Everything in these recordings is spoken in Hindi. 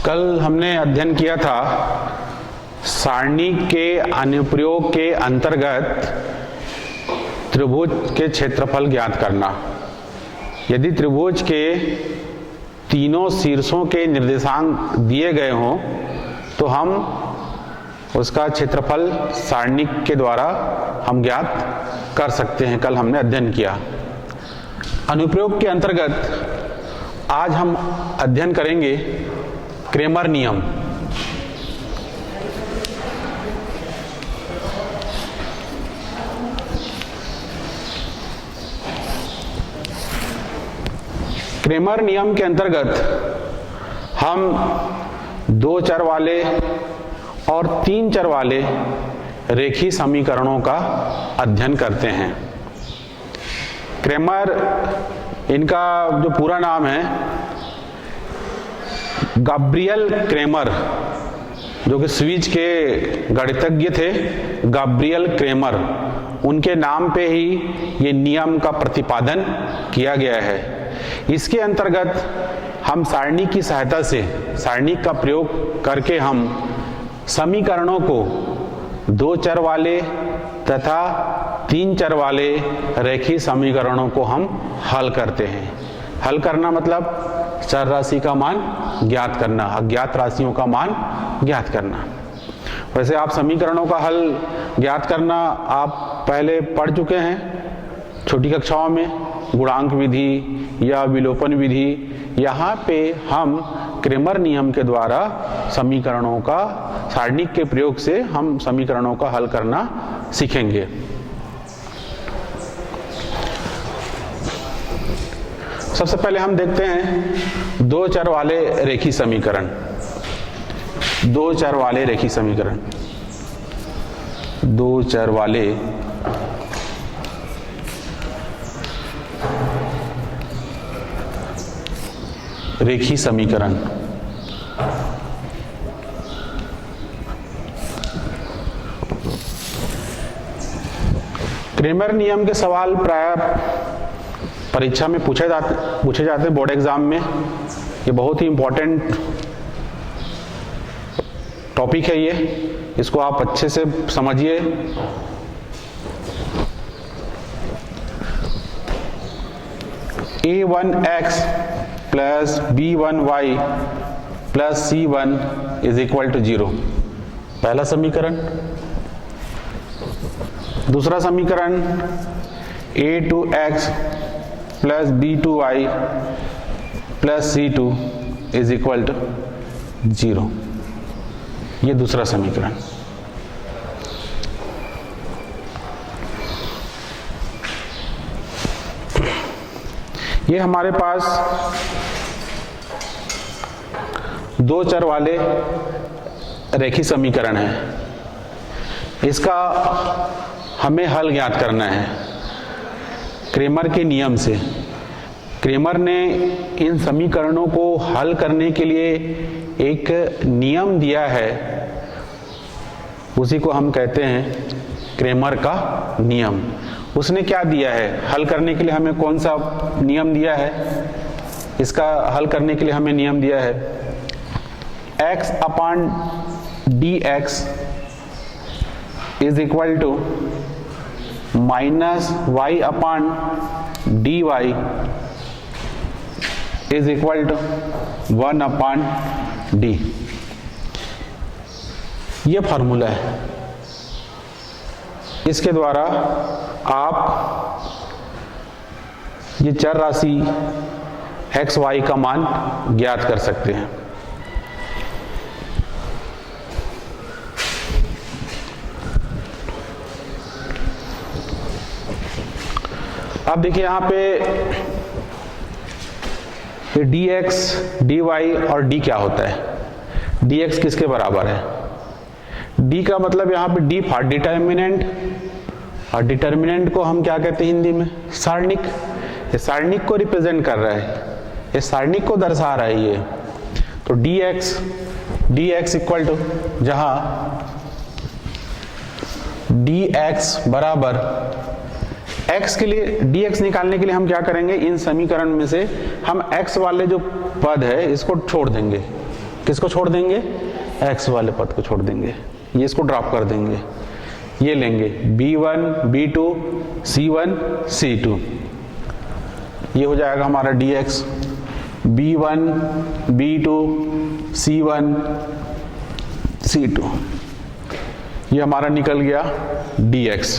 कल हमने अध्ययन किया था सारणी के अनुप्रयोग के अंतर्गत त्रिभुज के क्षेत्रफल ज्ञात करना। यदि त्रिभुज के तीनों शीर्षों के निर्देशांक दिए गए हों तो हम उसका क्षेत्रफल सारणी के द्वारा हम ज्ञात कर सकते हैं। कल हमने अध्ययन किया। अनुप्रयोग के अंतर्गत आज हम अध्ययन करेंगे क्रेमर नियम। क्रेमर नियम के अंतर्गत हम 2 चर वाले और 3 चर वाले रेखीय समीकरणों का अध्ययन करते हैं। क्रेमर, इनका जो पूरा नाम है गैब्रियल क्रेमर, जो कि स्विस के गणितज्ञ थे गैब्रियल क्रेमर, उनके नाम पे ही ये नियम का प्रतिपादन किया गया है। इसके अंतर्गत हम सारणी की सहायता से, सारणी का प्रयोग करके हम समीकरणों को 2 चर वाले तथा 3 चर वाले रेखीय समीकरणों को हम हल करते हैं। हल करना मतलब चर राशि का मान ज्ञात करना, अज्ञात राशियों का मान ज्ञात करना। वैसे आप समीकरणों का हल ज्ञात करना आप पहले पढ़ चुके हैं छोटी कक्षाओं में, गुणांक विधि या विलोपन विधि। यहाँ पे हम क्रेमर नियम के द्वारा समीकरणों का, सारणी के प्रयोग से हम समीकरणों का हल करना सीखेंगे। सबसे पहले हम देखते हैं 2 चर वाले रेखीय समीकरण। 2 चर वाले रेखीय समीकरण, 2 चर वाले रेखीय समीकरण। क्रेमर नियम के सवाल प्रायः परीक्षा में पूछे जाते हैं, बोर्ड एग्जाम में। ये बहुत ही इंपॉर्टेंट टॉपिक है ये, इसको आप अच्छे से समझिए। a1x plus b1y plus c1 is equal to 0, पहला समीकरण। दूसरा समीकरण a2x plus b2y plus c2 is equal to 0, ये दूसरा समीकरण। ये हमारे पास 2 चर वाले रेखीय समीकरण है। इसका हमें हल ज्ञात करना है क्रेमर के नियम से। क्रेमर ने इन समीकरणों को हल करने के लिए एक नियम दिया है, उसी को हम कहते हैं क्रेमर का नियम। उसने क्या दिया है हल करने के लिए, हमें कौन सा नियम दिया है? इसका हल करने के लिए हमें नियम दिया है x upon dx is equal to minus y upon dy is equal to 1 upon d। ये फार्मूला है। इसके द्वारा आप ये चर राशि x y का मान ज्ञात कर सकते हैं। अब देखिए यहाँ पे dx, dy और d क्या होता है? dx किसके बराबर है? d का मतलब यहाँ पे d फॉर डिटर्मिनेंट, और डिटर्मिनेंट को हम क्या कहते हैं हिंदी में? सारणिक। ये सारणिक को रिप्रेजेंट कर रहा है, ये सारणिक को दर्शा रहा है ये। तो dx इक्वल टू, जहां dx बराबर x के लिए, dx निकालने के लिए हम क्या करेंगे? इन समीकरण में से हम x वाले जो पद है इसको छोड़ देंगे, किसको छोड़ देंगे? x वाले पद को छोड़ देंगे, ये इसको ड्रॉप कर देंगे, ये लेंगे b1 b2 c1 c2, ये हो जाएगा हमारा dx। b1 b2 c1 c2, ये हमारा निकल गया dx।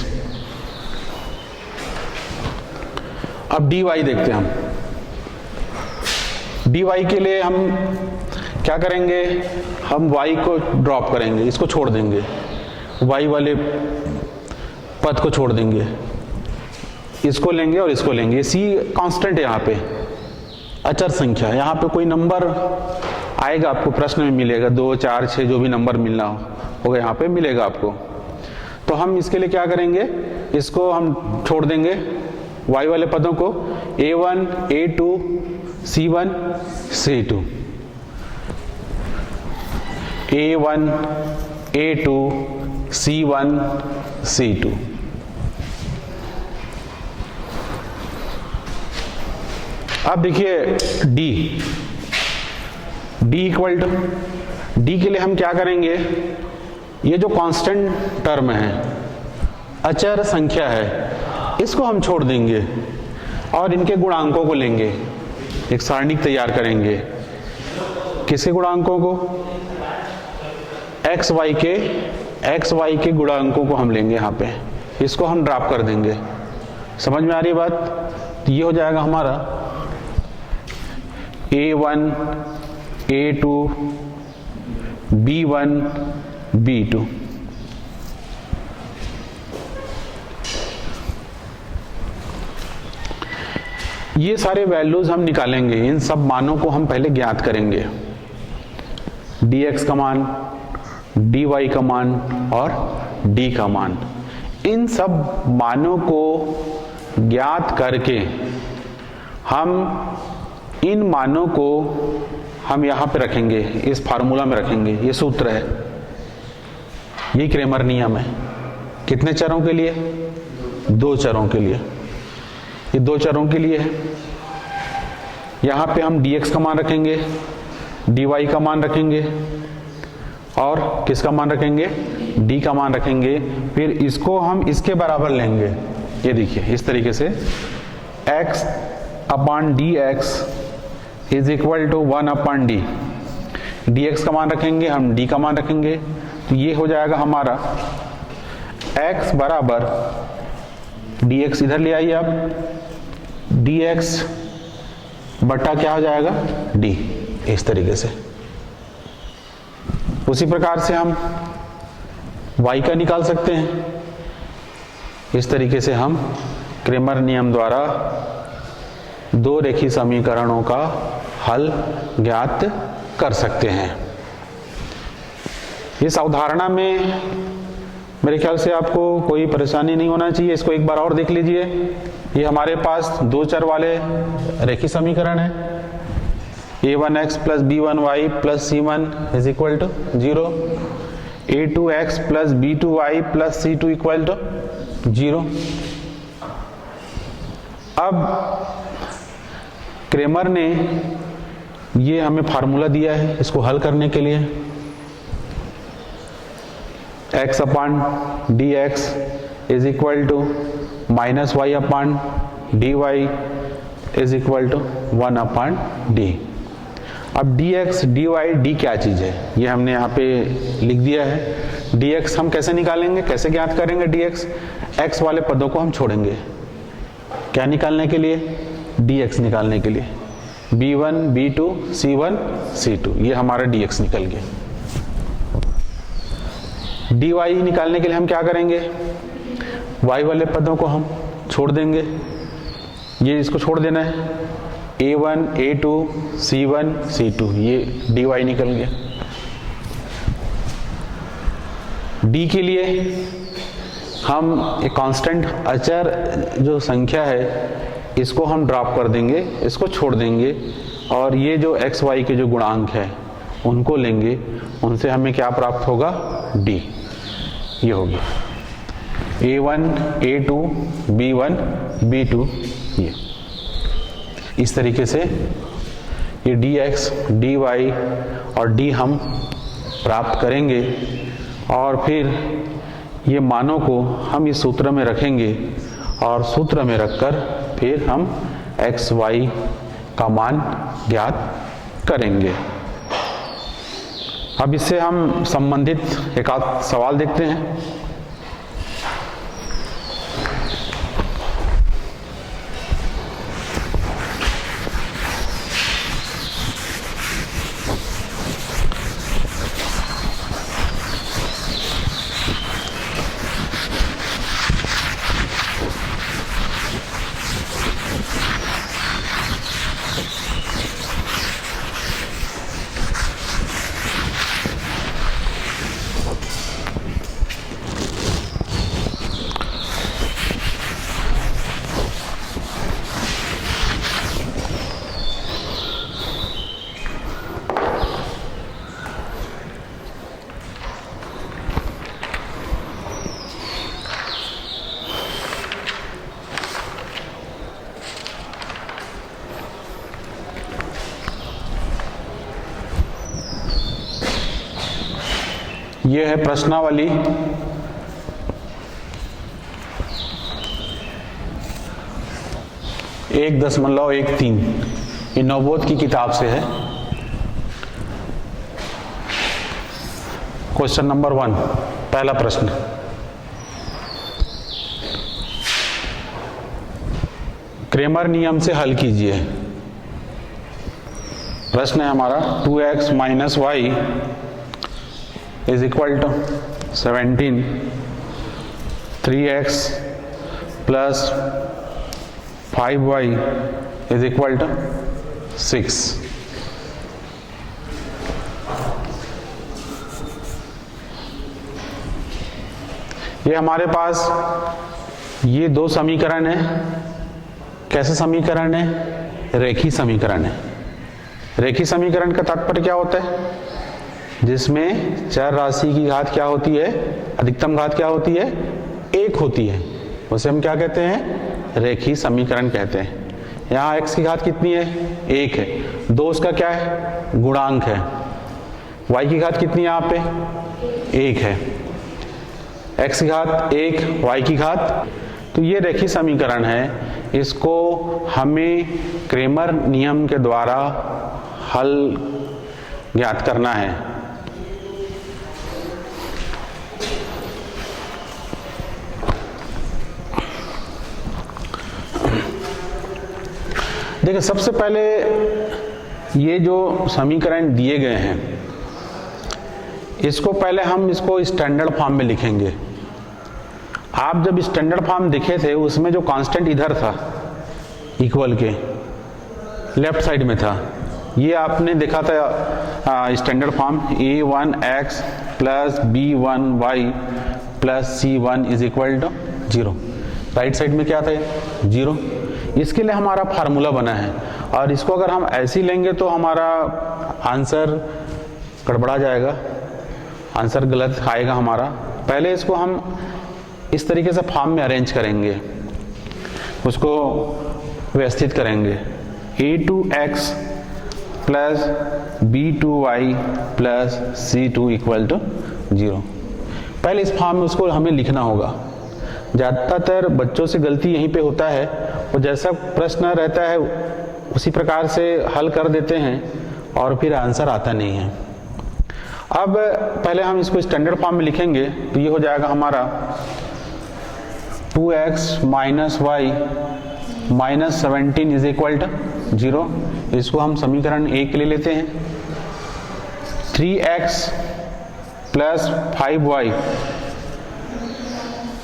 अब dy देखते हैं हम। dy के लिए हम क्या करेंगे? हम y को ड्रॉप करेंगे, इसको छोड़ देंगे, y वाले पद को छोड़ देंगे, इसको लेंगे और इसको लेंगे। c कांस्टेंट है, यहाँ पे अचर संख्या है, यहाँ पे कोई नंबर आएगा आपको प्रश्न में मिलेगा, 2 4 6 जो भी नंबर मिलना होगा यहाँ पे मिलेगा आपको। तो हम इसके लिए क्या करेंगे? इसको हम छोड़ देंगे y वाले पदों को, a1 a2 c1 c2, a1 a2 c1 c2। अब देखिए d इक्वल टू, d के लिए हम क्या करेंगे? ये जो कांस्टेंट टर्म है, अचर संख्या है, इसको हम छोड़ देंगे और इनके गुणांकों को लेंगे, एक सारणिक तैयार करेंगे। किसके गुणांकों को? x y के गुणांकों को हम लेंगे यहाँ पे, इसको हम ड्रॉप कर देंगे। समझ में आ रही है बात? तो ये हो जाएगा हमारा a1 a2 b1 b2। ये सारे वैल्यूज हम निकालेंगे, इन सब मानों को हम पहले ज्ञात करेंगे, dx का मान, dy का मान और d का मान। इन सब मानों को ज्ञात करके हम इन मानों को हम यहाँ पे रखेंगे, इस फार्मूला में रखेंगे। ये सूत्र है, ये क्रेमर नियम है। कितने चरों के लिए? 2 चरों के लिए। ये 2 चरों के लिए है। यहाँ पे हम dx का मान रखेंगे, dy का मान रखेंगे और किसका मान रखेंगे? d का मान रखेंगे। फिर इसको हम इसके बराबर लेंगे, ये देखिए इस तरीके से, x upon dx is equal to 1 upon d। dx का मान रखेंगे, हम d का मान रखेंगे, तो ये हो जाएगा हमारा x बराबर dx, इधर ले आइए आप, dx बटा क्या हो जाएगा? d, इस तरीके से। उसी प्रकार से हम y का निकाल सकते हैं। इस तरीके से हम क्रेमर नियम द्वारा 2 रेखीय समीकरणों का हल ज्ञात कर सकते हैं। इस अवधारणा में मेरे ख्याल से आपको कोई परेशानी नहीं होना चाहिए। इसको एक बार और देख लीजिए। ये हमारे पास 2 चर वाले रेखीय समीकरण है, a1x plus b1y plus c1 is equal to 0, a2x plus b2y plus c2 equal to 0। अब क्रेमर ने ये हमें फार्मूला दिया है इसको हल करने के लिए, x upon dx is equal to minus y upon dy is equal to 1 upon d। अब dx dy d क्या चीज है ये हमने यहाँ पे लिख दिया है। dx हम कैसे निकालेंगे, कैसे ज्ञात करेंगे? dx x वाले पदों को हम छोड़ेंगे, क्या निकालने के लिए? dx निकालने के लिए। b1 b2 c1 c2, ये हमारा dx निकल गया। dy निकालने के लिए हम क्या करेंगे? y वाले पदों को हम छोड़ देंगे, ये इसको छोड़ देना है, a1 a2 c1 c2, ये dy निकल गया। d के लिए हम एक कांस्टेंट अचर जो संख्या है इसको हम ड्रॉप कर देंगे, इसको छोड़ देंगे और ये जो x y के जो गुणांक है उनको लेंगे, उनसे हमें क्या प्राप्त होगा? d। ये हो गया a1 a2 b1 b2। ये इस तरीके से ये dx, dy और d हम प्राप्त करेंगे और फिर ये मानों को हम इस सूत्र में रखेंगे और सूत्र में रखकर फिर हम x, y का मान ज्ञात करेंगे। अब इससे हम संबंधित एक आध सवाल देखते हैं। ये है प्रश्नावली। एक 1.13 ये नवबोध की किताब से है। क्वेश्चन नंबर 1, पहला प्रश्न, क्रेमर नियम से हल कीजिए। प्रश्न है हमारा 2x minus Y is equal to 17, 3x plus 5y is equal to 6। ये हमारे पास ये दो समीकरण है। कैसे समीकरण है? रेखीय समीकरण है। रेखीय समीकरण का तात्पर्य क्या होता है? जिसमें चर राशि की घात क्या होती है? अधिकतम घात क्या होती है? 1 होती है। उसे हम क्या कहते हैं? रेखीय समीकरण कहते हैं। यहाँ x की घात कितनी है? 1 है। 2 उसका क्या है? गुणांक है। y की घात कितनी है यहाँ पे? 1 है। x की घात 1, y की घात, तो ये रेखीय समीकरण है। इसको हमें क्रेमर नियम के द्वारा हल ज्ञात करना है। देखिए, सबसे पहले ये जो समीकरण दिए गए हैं इसको पहले हम इसको स्टैंडर्ड फॉर्म में लिखेंगे। आप जब स्टैंडर्ड फॉर्म दिखे थे उसमें जो कांस्टेंट इधर था इक्वल के लेफ्ट साइड में था, ये आपने देखा था standard form a1x plus b1y plus c1 is equal to 0। Right side में क्या था? 0। इसके लिए हमारा फार्मूला बना है और इसको अगर हम ऐसे ही लेंगे तो हमारा आंसर गड़बड़ा जाएगा, आंसर गलत आएगा हमारा। पहले इसको हम इस तरीके से फॉर्म में अरेंज करेंगे, उसको व्यवस्थित करेंगे। a2x plus b2y plus c2 equal to 0। पहले इस फॉर्म में उसको हमें लिखना होगा। ज़्यादातर बच्चों से गलती यहीं पे होता है, वो जैसा प्रश्न रहता है उसी प्रकार से हल कर देते हैं और फिर आंसर आता नहीं है। अब पहले हम इसको स्टैंडर्ड फॉर्म में लिखेंगे तो ये हो जाएगा हमारा 2x minus Y minus 17 is equal to 0। इसको हम समीकरण 1 के लिए लेते हैं। 3x plus 5y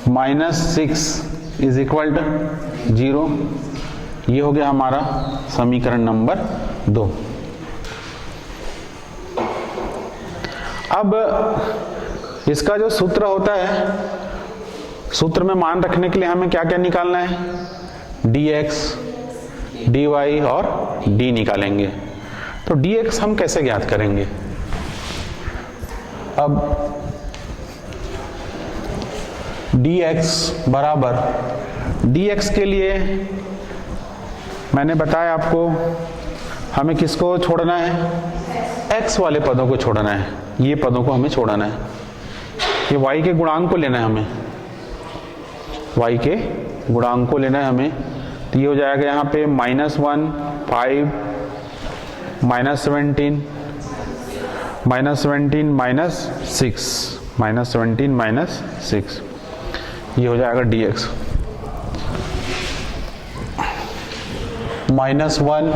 minus 6 is equal to 0। ये हो गया हमारा समीकरण नंबर 2। अब इसका जो सूत्र होता है, सूत्र में मान रखने के लिए हमें क्या क्या निकालना है? dx, dy और d निकालेंगे। तो dx हम कैसे ज्ञात करेंगे? अब dx बराबर, dx के लिए मैंने बताया आपको हमें किसको छोड़ना है? x वाले पदों को छोड़ना है, ये पदों को हमें छोड़ना है। ये y के गुणांक को लेना है हमें, y के गुणांक को लेना है हमें। तो ये हो जाएगा यहाँ पे -1, 5, -17, -6, ये हो जाएगा dx। -1,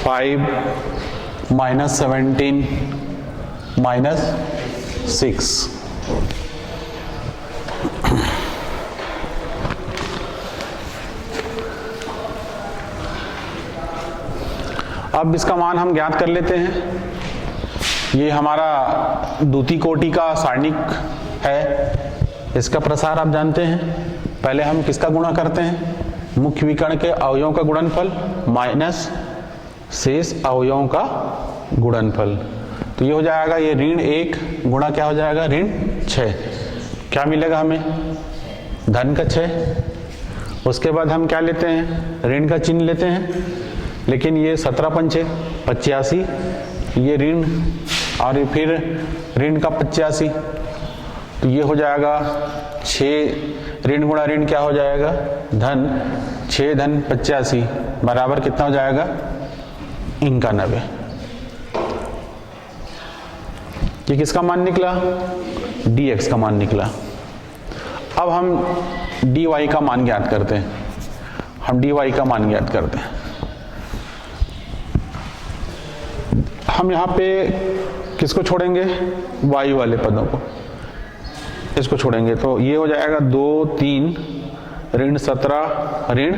5, -17, -6। अब इसका मान हम ज्ञात कर लेते हैं। ये हमारा द्वितीय कोटि का सारणिक है, इसका प्रसार आप जानते हैं। पहले हम किसका गुणा करते हैं? मुख्य विकर्ण के अवयवों का गुणनफल माइनस शेष अवयवों का गुणनफल। तो ये हो जाएगा, ये ऋण 1 गुणा क्या हो जाएगा? ऋण 6। क्या मिलेगा हमें? धन का 6। उसके बाद हम क्या लेते हैं? ऋण का चिन्ह लेते हैं, लेकिन ये 17 पंचे 85, ये ऋण और फिर ऋण का 85। तो ये हो जाएगा 6 ऋण गुणा ऋण क्या हो जाएगा? धन। 6 धन 85 बराबर कितना हो जाएगा? 91। ये किसका मान निकला? dx का मान निकला। अब हम dy का मान ज्ञात करते हैं। हम dy का मान ज्ञात करते हैं। हम यहाँ पे किसको छोड़ेंगे? y वाले पदों को, इसको छोड़ेंगे। तो ये हो जाएगा 2, 3, ऋण 17, ऋण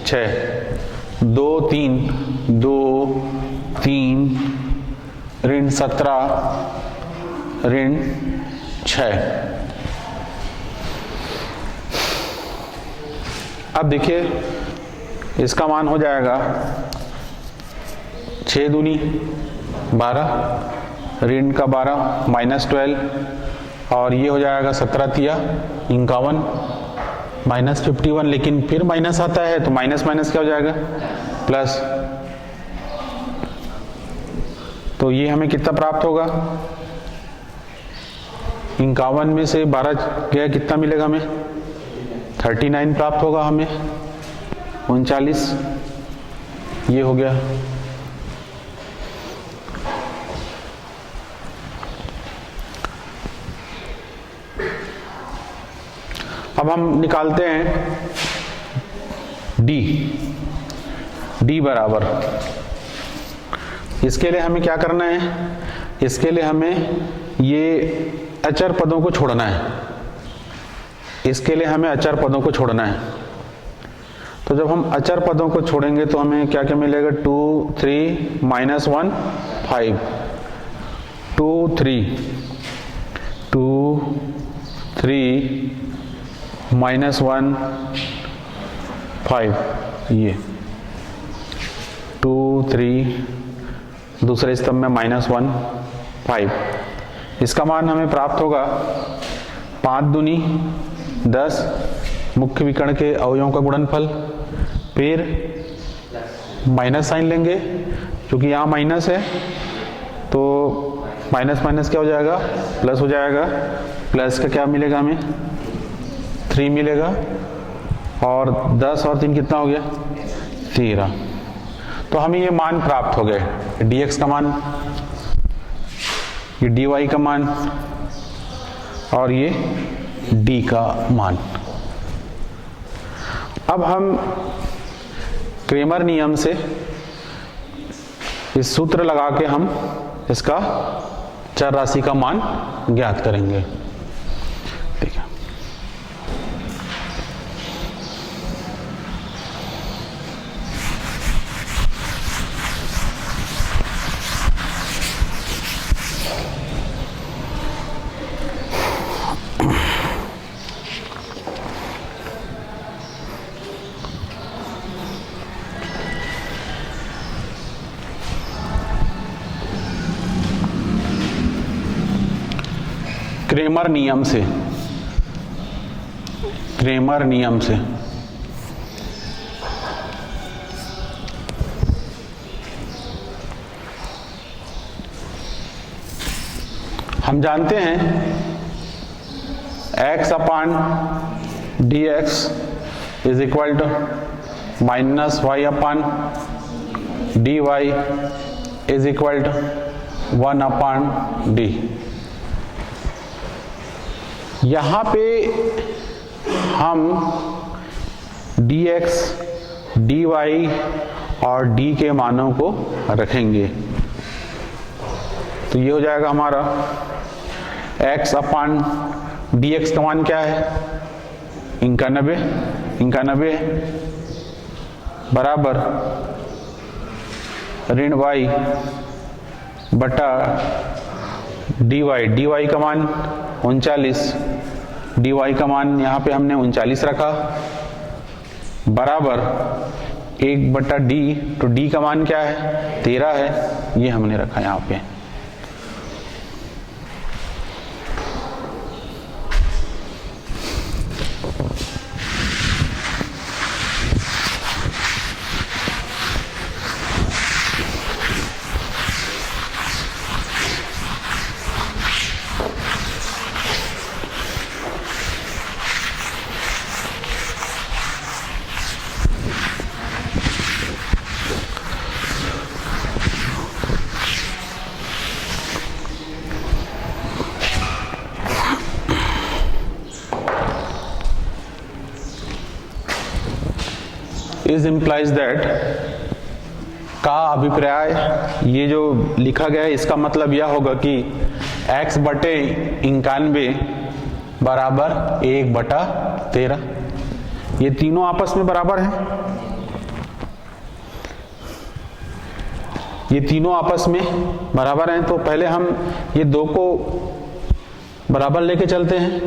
6, 2, 3, 2, 3, ऋण 17, ऋण 6। अब देखिए इसका मान हो जाएगा 6 दूनी 12, ऋण का 12 -12, और ये हो जाएगा 17 तिया 51, -51, लेकिन फिर माइनस आता है तो माइनस माइनस क्या हो जाएगा? प्लस। तो ये हमें कितना प्राप्त होगा? 51 में से 12 गया, कितना मिलेगा हमें? 39 प्राप्त होगा हमें। 39 ये हो गया। अब हम निकालते हैं d बराबर, इसके लिए हमें क्या करना है? इसके लिए हमें ये अचर पदों को छोड़ना है। इसके लिए हमें अचर पदों को छोड़ना है। तो जब हम अचर पदों को छोड़ेंगे तो हमें क्या क्या मिलेगा? 2, 3, -1, 5, 2, 3, 2, 3, -1, 5, ये 2, 3, दूसरे स्तंभ में -1, 5। इसका मान हमें प्राप्त होगा 5 दूनी 10, मुख्य विकर्ण के अवयवों का गुणनफल, फिर माइनस साइन लेंगे क्योंकि यहाँ माइनस है, तो माइनस माइनस क्या हो जाएगा? प्लस हो जाएगा। प्लस का क्या मिलेगा हमें? 3 मिलेगा, और 10 और 3 कितना हो गया? 13। तो हमें ये मान प्राप्त हो गए, dx का मान, ये dy का मान, और ये d का मान। अब हम क्रेमर नियम से इस सूत्र लगा के हम इसका चर राशि का मान ज्ञात करेंगे। ठीक है। क्रेमर नियम से, क्रेमर नियम से हम जानते हैं x upon D X is equal to minus Y upon D Y is equal to 1 upon D. यहाँ पे हम dx, dy और d के मानों को रखेंगे, तो ये हो जाएगा हमारा x अपान dx का मान क्या है 91 बराबर ऋण y बटा dy का मान 39, dy का मान यहाँ पे हमने 39 रखा बराबर 1 बटा d, तो d का मान क्या है 13 है, ये हमने रखा यहाँ पे। इज इम्प्लाइज दैट का अभिप्राय, ये जो लिखा गया है इसका मतलब यह होगा कि x बटे 91 बराबर 1 बटा 13, ये तीनों आपस में बराबर हैं, ये तीनों आपस में बराबर हैं। तो पहले हम ये दो को बराबर लेके चलते हैं,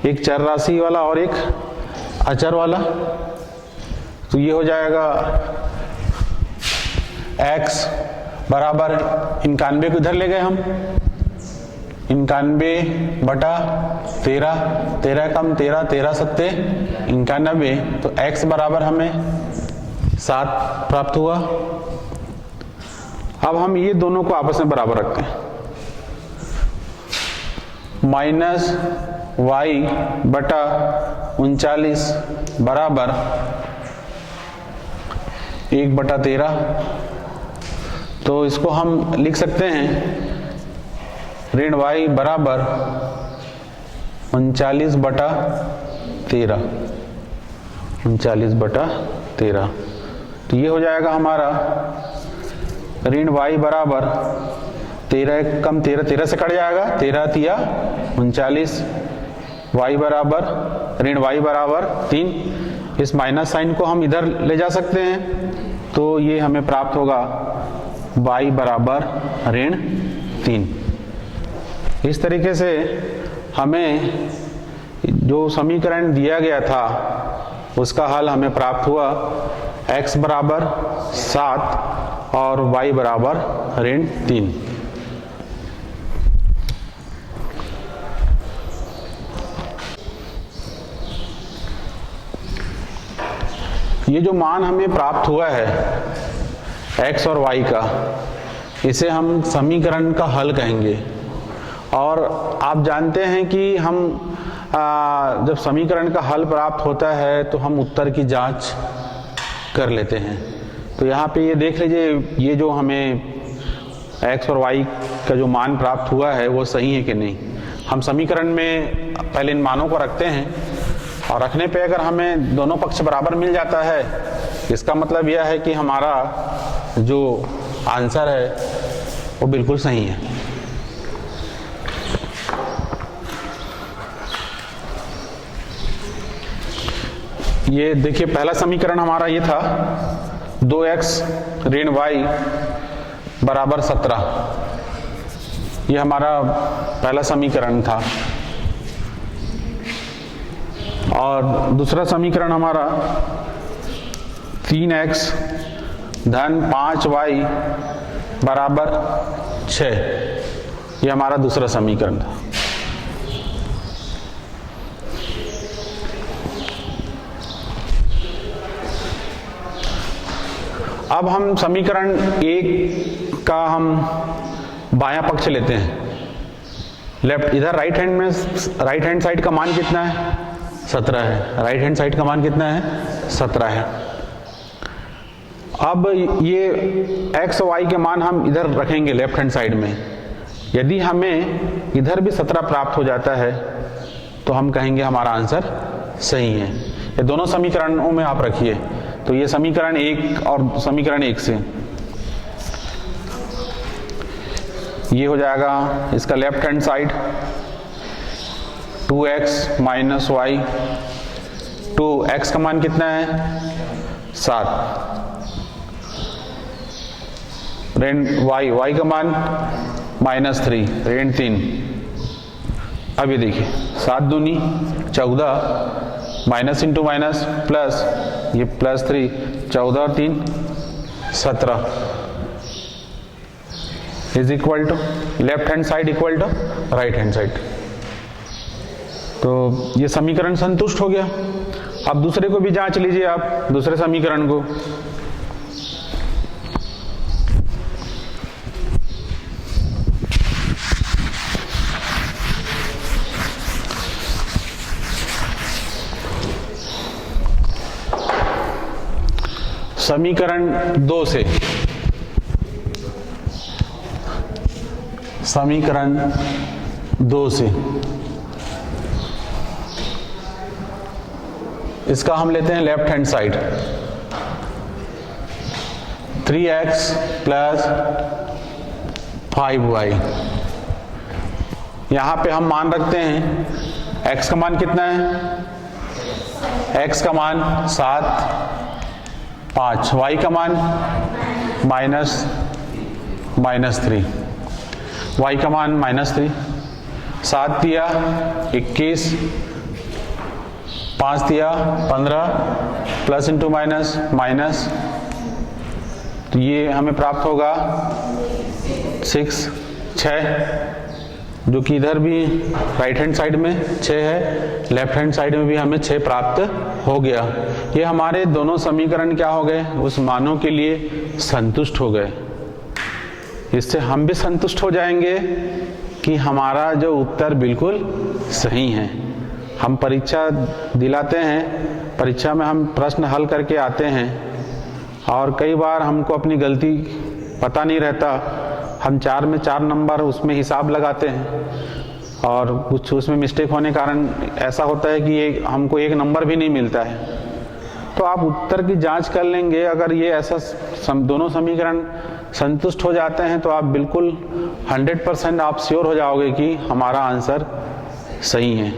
एक चर राशि वाला और एक अचर वाला, तो ये हो जाएगा x बराबर 91 को इधर ले गए हम, 91 बटा 13, 13 कम 13, 13 सत्ते 91, तो x बराबर हमें 7 प्राप्त हुआ। अब हम ये दोनों को आपस में बराबर रखते हैं, माइनस y बटा 39 बराबर 1 बटा 13, तो इसको हम लिख सकते हैं ऋण y बराबर 39 बटा 13, 39 बटा 13, तो ये हो जाएगा हमारा ऋण y बराबर 13 कम 13, 13 से कट जाएगा, 13 तिया 39, y बराबर ऋण y बराबर 3, इस माइनस साइन को हम इधर ले जा सकते हैं, तो ये हमें प्राप्त होगा y बराबर ऋण 3। इस तरीके से हमें जो समीकरण दिया गया था उसका हल हमें प्राप्त हुआ, x बराबर 7 और y बराबर ऋण 3। ये जो मान हमें प्राप्त हुआ है x और y का, इसे हम समीकरण का हल कहेंगे। और आप जानते हैं कि हम जब समीकरण का हल प्राप्त होता है तो हम उत्तर की जांच कर लेते हैं। तो यहाँ पे ये देख लीजिए, ये जो हमें x और y का जो मान प्राप्त हुआ है वो सही है कि नहीं। हम समीकरण में पहले इन मानों को रखते हैं और रखने पे अगर हमें दोनों पक्ष बराबर मिल जाता है, इसका मतलब यह है कि हमारा जो आंसर है वो बिल्कुल सही है। ये देखिए, पहला समीकरण हमारा ये था 2x ऋण y बराबर 17, ये हमारा पहला समीकरण था। और दूसरा समीकरण हमारा 3x धन 5y बराबर 6, ये हमारा दूसरा समीकरण था। अब हम समीकरण 1 का हम बायां पक्ष लेते हैं, लेफ्ट इधर राइट हैंड साइड का मान कितना है? 17 है। राइट हैंड साइड का मान कितना है? 17 है। अब ये एक्स वाई के मान हम इधर रखेंगे लेफ्ट हैंड साइड में। यदि हमें इधर भी 17 प्राप्त हो जाता है तो हम कहेंगे हमारा आंसर सही है। ये दोनों समीकरणों में आप रखिए। तो ये समीकरण 1 और समीकरण 1 से ये हो जाएगा इसका left hand side 2x minus Y, 2x का मान कितना है? 7, रेंड y का मान -3, रेंड 3। अब ये देखिए 7 दूनी 14, माइनस इंटू माइनस प्लस, ये +3, 14 और 3 17 is equal to left hand side equal to right hand side. तो ये समीकरण संतुष्ट हो गया। अब दूसरे को भी जांच लीजिए आप, दूसरे समीकरण को। समीकरण 2 से, समीकरण 2 से इसका हम लेते हैं left hand side 3x plus 5y। यहां पे हम मान रखते हैं x का मान कितना है? x का मान 7, 5, y का मान -3, y का मान -3, 7 दिया 21, 5 दिया 15, प्लस इंटू माइनस माइनस, तो ये हमें प्राप्त होगा 6, जो कि इधर भी राइट हैंड साइड में 6 है, लेफ्ट हैंड साइड में भी हमें 6 प्राप्त हो गया। ये हमारे दोनों समीकरण क्या हो गए? उस मानों के लिए संतुष्ट हो गए। इससे हम भी संतुष्ट हो जाएंगे कि हमारा जो उत्तर बिल्कुल सही है। हम परीक्षा दिलाते हैं, परीक्षा में हम प्रश्न हल करके आते हैं और कई बार हमको अपनी गलती पता नहीं रहता, हम 4 में 4 नंबर उसमें हिसाब लगाते हैं और कुछ उसमें मिस्टेक होने के कारण ऐसा होता है कि हमको 1 नंबर भी नहीं मिलता है। तो आप उत्तर की जांच कर लेंगे, अगर ये ऐसा दोनों समीकरण संतुष्ट हो जाते हैं तो आप बिल्कुल 100% आप श्योर हो जाओगे कि हमारा आंसर सही है।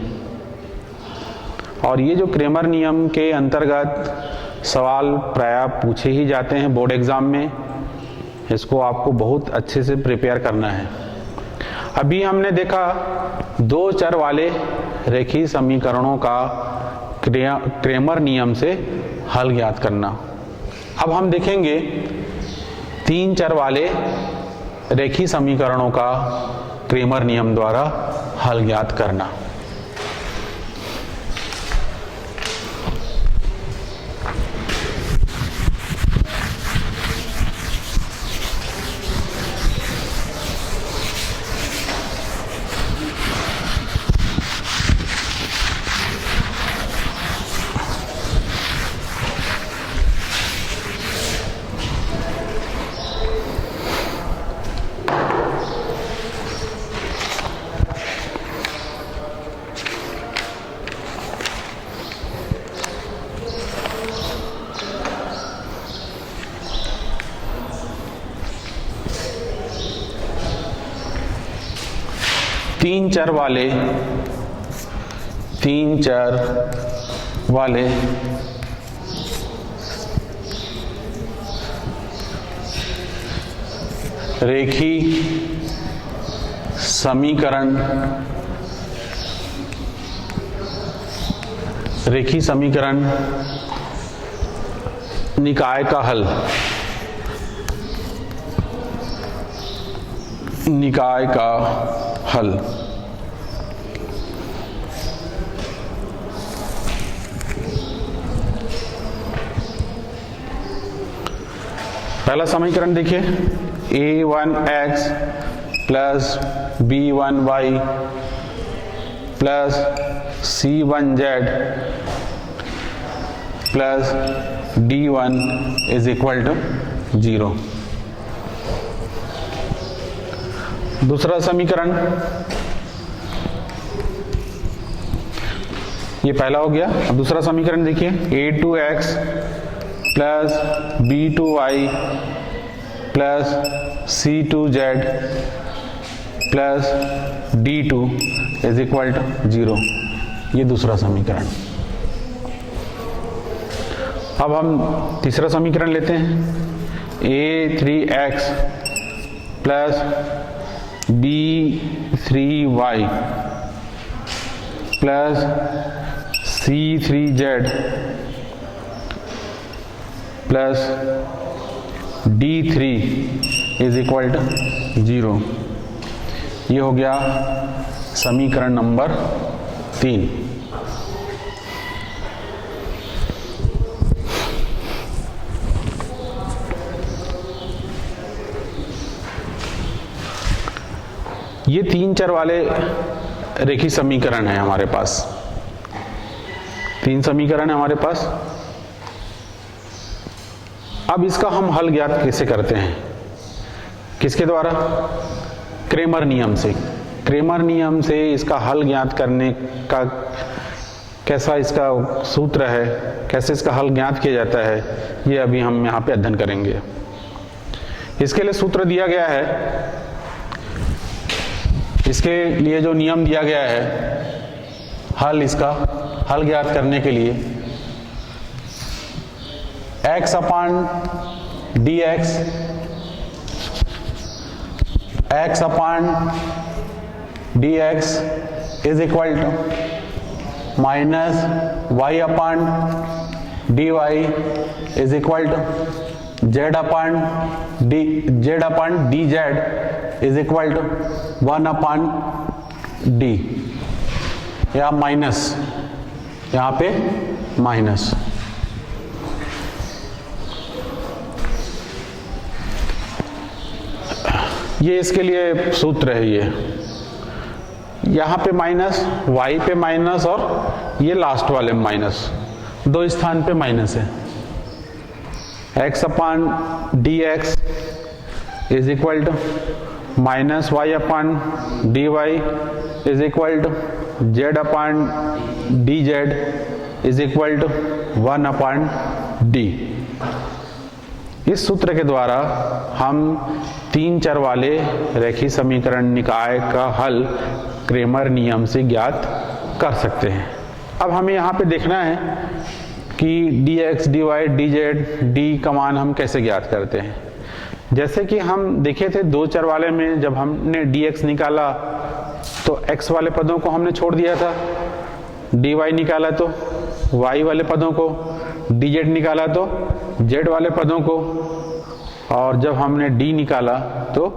और ये जो क्रेमर नियम के अंतर्गत सवाल प्रायः पूछे ही जाते हैं बोर्ड एग्जाम में, इसको आपको बहुत अच्छे से प्रिपेयर करना है। अभी हमने देखा 2 चर वाले रेखीय समीकरणों का क्रेमर नियम से हल ज्ञात करना। अब हम देखेंगे 3 चर वाले रेखीय समीकरणों का क्रेमर नियम द्वारा हल ज्ञात करना। तीन चर वाले रेखीय समीकरण निकाय का हल, निकाय का हल। पहला समीकरण देखिए, a1x plus B1Y plus C1Z plus D1 is equal to 0। दूसरा समीकरण, ये पहला हो गया। अब दूसरा समीकरण देखिए, A2X plus B2Y plus C2Z plus D2 is equal to 0। ये दूसरा समीकरण। अब हम तीसरा समीकरण लेते हैं, A3X plus B3Y plus C3Z plus D3 is equal to 0। ये हो गया समीकरण नंबर 3। ये 3 चर वाले रेखीय समीकरण है हमारे पास। 3 समीकरण है हमारे पास। अब इसका हम हल ज्ञात कैसे करते हैं? किसके द्वारा? क्रेमर नियम से। क्रेमर नियम से इसका हल ज्ञात करने का कैसा इसका सूत्र है, कैसे इसका हल ज्ञात किया जाता है, ये अभी हम यहाँ पे अध्ययन करेंगे। इसके लिए सूत्र दिया गया है, इसके लिए जो नियम दिया गया है इसका हल ज्ञात करने के लिए, x upon dx x upon dx is equal to minus y upon dy is equal to z upon dz is equal to 1 upon d, या माइनस, यहाँ पे माइनस। ये इसके लिए सूत्र है। ये यहाँ पे माइनस, y पे माइनस और ये लास्ट वाले में माइनस, 2 स्थान पे माइनस है। x upon dx is equal to minus y upon dy is equal to z upon dz is equal to 1 upon d। इस सूत्र के द्वारा हम 3 चर वाले रेखीय समीकरण निकाय का हल क्रेमर नियम से ज्ञात कर सकते हैं। अब हमें यहाँ पे देखना है कि dx, dy, dz, d का मान हम कैसे ज्ञात करते हैं। जैसे कि हम देखे थे 2 चर वाले में, जब हमने dx निकाला तो x वाले पदों को हमने छोड़ दिया था, dy निकाला तो y वाले पदों को, dz निकाला तो z वाले पदों को, और जब हमने d निकाला तो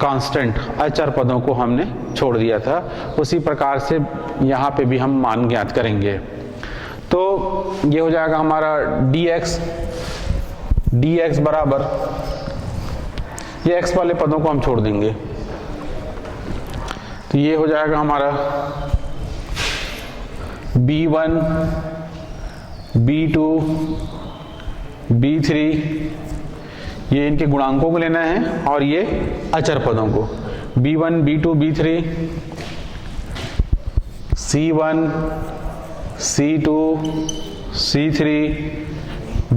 कांस्टेंट अचर पदों को हमने छोड़ दिया था। उसी प्रकार से यहाँ पे भी हम मान ज्ञात करेंगे। तो ये हो जाएगा हमारा dx बराबर, ये x वाले पदों को हम छोड़ देंगे, तो ये हो जाएगा हमारा b1 b2 b3, ये इनके गुणांकों को लेना है, और ये अचर पदों को b1 b2 b3 c1 c2 c3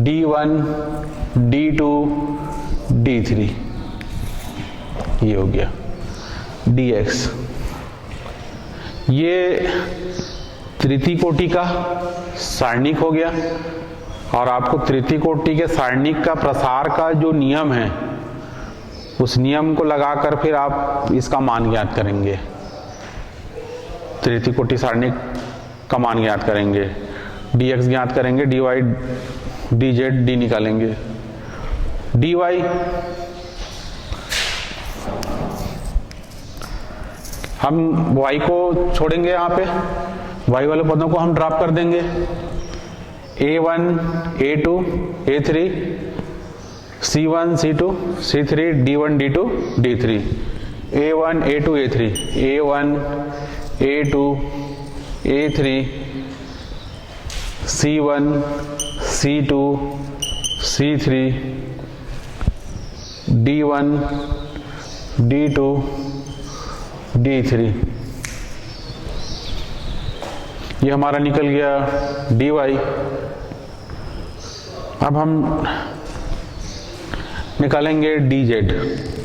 d1 d2 d3, ये हो गया dx। ये तृतीय कोटि का सारणिक हो गया, और आपको तृतीय कोटि के सारणिक का प्रसार का जो नियम है, उस नियम को लगाकर फिर आप इसका मान ज्ञात करेंगे। तृतीय कोटि सारणिक का मान ज्ञात करेंगे, dx ज्ञात करेंगे, dy dz d निकालेंगे, dy हम y को छोड़ेंगे, यहाँ पे y वाले पदों को हम ड्रॉप कर देंगे, a1 a2 a3 c1 c2 c3 d1 d2 d3, A1 A2 A3, A1 A2 A3, C1 C2 C3, D1 D2 D3। ये हमारा निकल गया dy। अब हम निकालेंगे dz।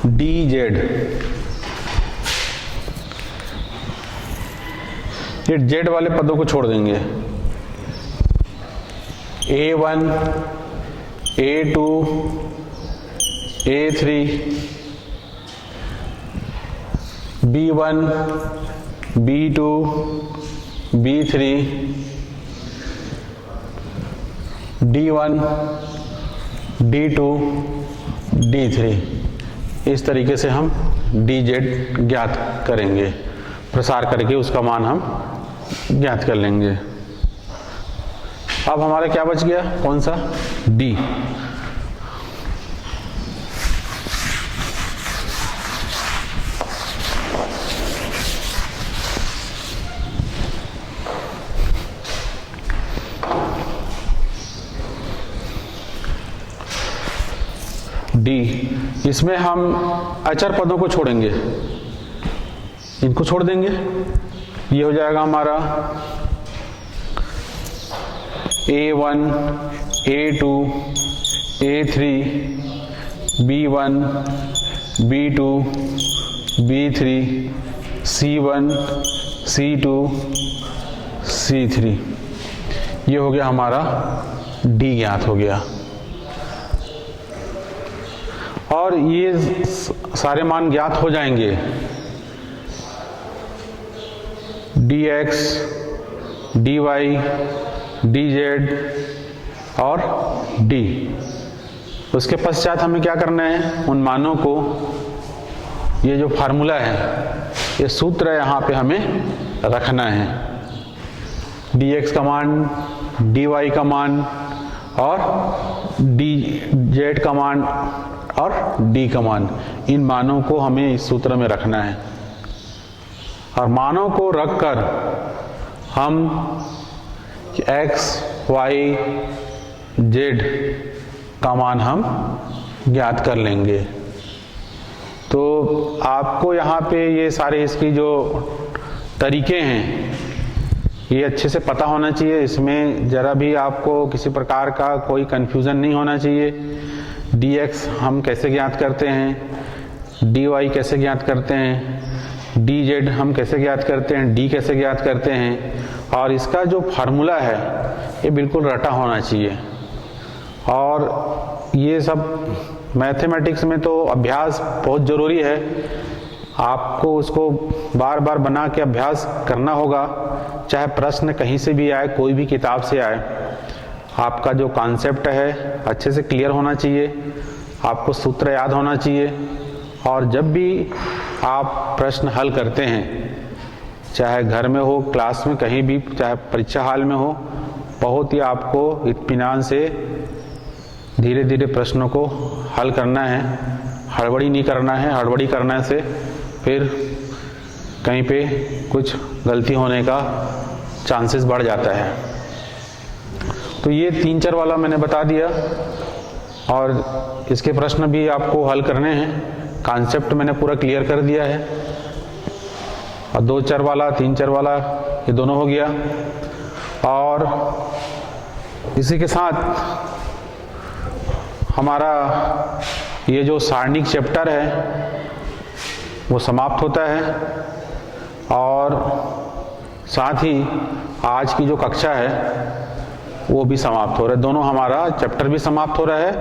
dz, ये z वाले पदों को छोड़ देंगे। A1 A2 A3 B1 B2 B3 D1 D2 D3। इस तरीके से हम dz ज्ञात करेंगे, प्रसार करके उसका मान हम ज्ञात कर लेंगे। अब हमारा क्या बच गया, कौन सा, d। d, इसमें हम अचर पदों को छोड़ेंगे, इनको छोड़ देंगे। ये हो जाएगा हमारा A1 A2 A3 B1 B2 B3 C1 C2 C3। ये हो गया हमारा d ज्ञात हो गया। और ये सारे मान ज्ञात हो जाएंगे, dx dy dz और d। उसके पश्चात हमें क्या करना है, उन मानों को, ये जो फार्मूला है, ये सूत्र है, यहाँ पे हमें रखना है। dx का मान, dy का मान और dz का मान और d का मान, इन मानों को हमें इस सूत्र में रखना है। और मानों को रखकर हम x y z का मान हम ज्ञात कर लेंगे। तो आपको यहाँ पे ये सारे इसकी जो तरीके हैं ये अच्छे से पता होना चाहिए। इसमें ज़रा भी आपको किसी प्रकार का कोई कन्फ्यूज़न नहीं होना चाहिए। dx हम कैसे ज्ञात करते हैं, dy कैसे ज्ञात करते हैं, dz हम कैसे ज्ञात करते हैं, d कैसे ज्ञात करते हैं, और इसका जो फार्मूला है ये बिल्कुल रटा होना चाहिए। और ये सब मैथमेटिक्स में तो अभ्यास बहुत ज़रूरी है, आपको उसको बार बार बना के अभ्यास करना होगा। चाहे प्रश्न कहीं से भी आए, कोई भी किताब से आए, आपका जो कॉन्सेप्ट है अच्छे से क्लियर होना चाहिए, आपको सूत्र याद होना चाहिए। और जब भी आप प्रश्न हल करते हैं, चाहे घर में हो, क्लास में, कहीं भी, चाहे परीक्षा हाल में हो, बहुत ही आपको इत्मीनान से धीरे धीरे प्रश्नों को हल करना है, हड़बड़ी नहीं करना है। हड़बड़ी करने से फिर कहीं पे कुछ गलती होने का चांसेस बढ़ जाता है। तो ये 3-4 वाला मैंने बता दिया, और इसके प्रश्न भी आपको हल करने हैं। कॉन्सेप्ट मैंने पूरा क्लियर कर दिया है। और 2-4 वाला, 3-4 वाला, ये दोनों हो गया। और इसी के साथ हमारा ये जो सारणिक चैप्टर है वो समाप्त होता है। और साथ ही आज की जो कक्षा है वो भी समाप्त हो रहा है। दोनों, हमारा चैप्टर भी समाप्त हो रहा है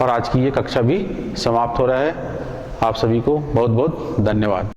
और आज की ये कक्षा भी समाप्त हो रहा है। आप सभी को बहुत बहुत धन्यवाद।